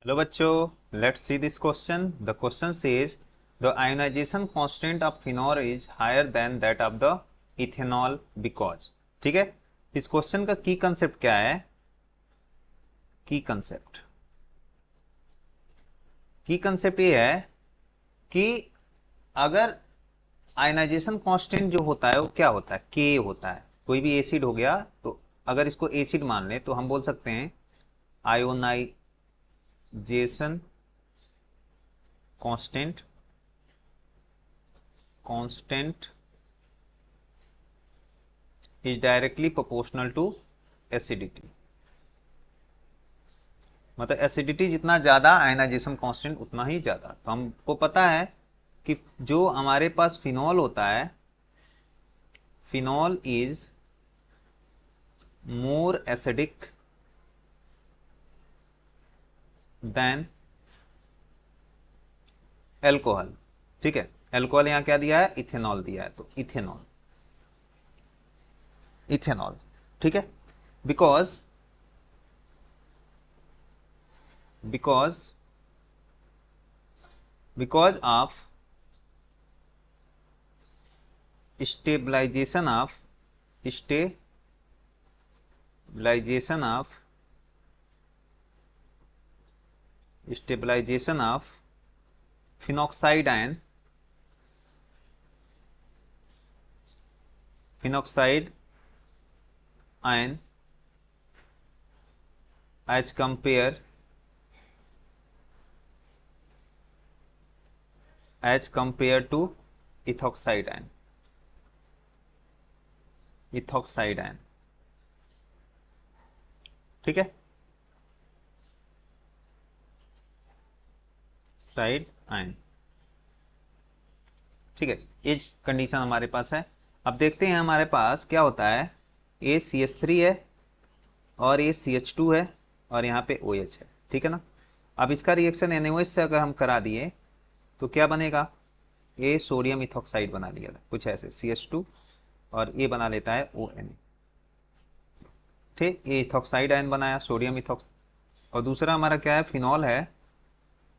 Hello बच्चों, let's see this question. The question says the ionization constant of phenol is higher than that of the ethanol because. ठीक है, इस question का की concept क्या है? की कंसेप्ट ये है कि अगर आयनाइजेशन कांस्टेंट जो होता है वो क्या होता है? के होता है। कोई भी एसिड हो गया तो अगर इसको एसिड मान ले तो हम बोल सकते हैं ionization constant is directly proportional to acidity. मतलब एसिडिटी जितना ज्यादा आयनाइजेशन कांस्टेंट उतना ही ज्यादा। तो हमको पता है कि जो हमारे पास फिनॉल होता है, phenol is more acidic then alcohol. ठीक है, एल्कोहल यहां क्या दिया है? इथेनॉल दिया है। तो इथेनॉल ठीक है, because because because of stabilization of phenoxide ion as compare to ethoxide ion. ठीक है, साइड आयन। ठीक है, ये कंडीशन हमारे पास है। अब देखते हैं हमारे पास क्या होता है। ACH3 है और ये CH2 है और यहाँ पे OH है। ठीक है ना। अब इसका रिएक्शन NaOH से अगर हम करा दिए तो क्या बनेगा? ये सोडियम इथॉक्साइड बना लिया कुछ ऐसे, CH2 और ये बना लेता है ONA। ठीक, ये इथॉक्साइड आयन बनाया, सोडियम इथॉक्स। और दूसरा हमारा क्या है? फिनॉल है।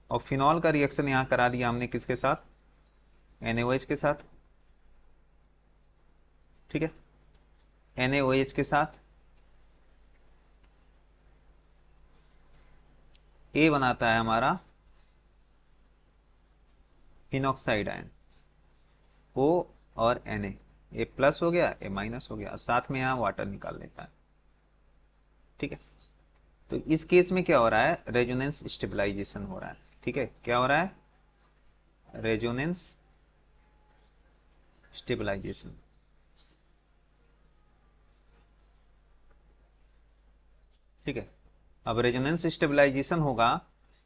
और फिनॉल का रिएक्शन यहाँ करा दिया हमने किसके साथ? NaOH के साथ। ठीक है, NaOH के साथ ए बनाता है हमारा फिनॉक्साइड आयन, O और Na। ए प्लस हो गया, ए माइनस हो गया, साथ में यहाँ वाटर निकाल लेता है। ठीक है, तो इस केस में क्या हो रहा है? रेजोनेंस स्टेबलाइजेशन हो रहा है। ठीक है, क्या हो रहा है? Resonance stabilization. ठीक है, अब रेजोनेंस स्टेबलाइजेशन होगा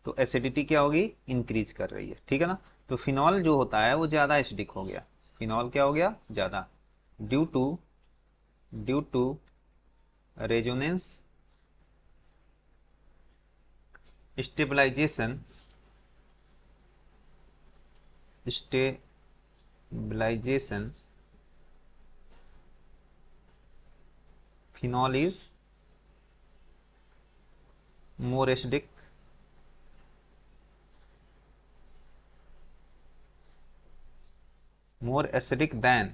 तो एसिडिटी क्या होगी? इंक्रीज कर रही है। ठीक है ना। तो फिनॉल जो होता है वो ज्यादा एसिडिक हो गया। फिनॉल क्या हो गया? ज्यादा, due to resonance stabilization phenol is more acidic more acidic than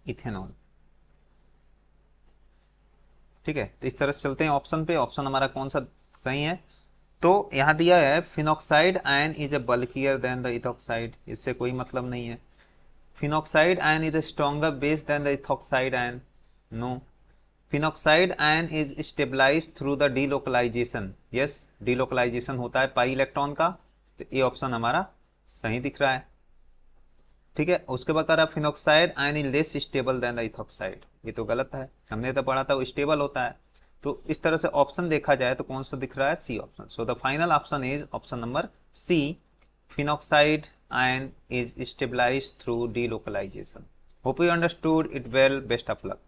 ethanol. ठीक है, तो इस तरह से चलते हैं ऑप्शन पे। ऑप्शन हमारा कौन सा सही है? तो यहां दिया है phenoxide ion is a bulkier than the ethoxide. इससे कोई मतलब नहीं है। Phenoxide ion is a stronger base than the ethoxide ion. No. Phenoxide ion is stabilize through the delocalization. Yes, delocalization होता है पाई इलेक्ट्रॉन का। तो ये ऑप्शन हमारा सही दिख रहा है। ठीक है, उसके बाद रहा phenoxide ion is less stable then the ethoxide. ये तो गलत है, हमने तो पढ़ा था वो स्टेबल होता है। तो इस तरह से ऑप्शन देखा जाए तो कौन सा दिख रहा है? C option. So the final option is option number C, phenoxide ion is stabilized through delocalization. Hope you understood it well. Best of luck.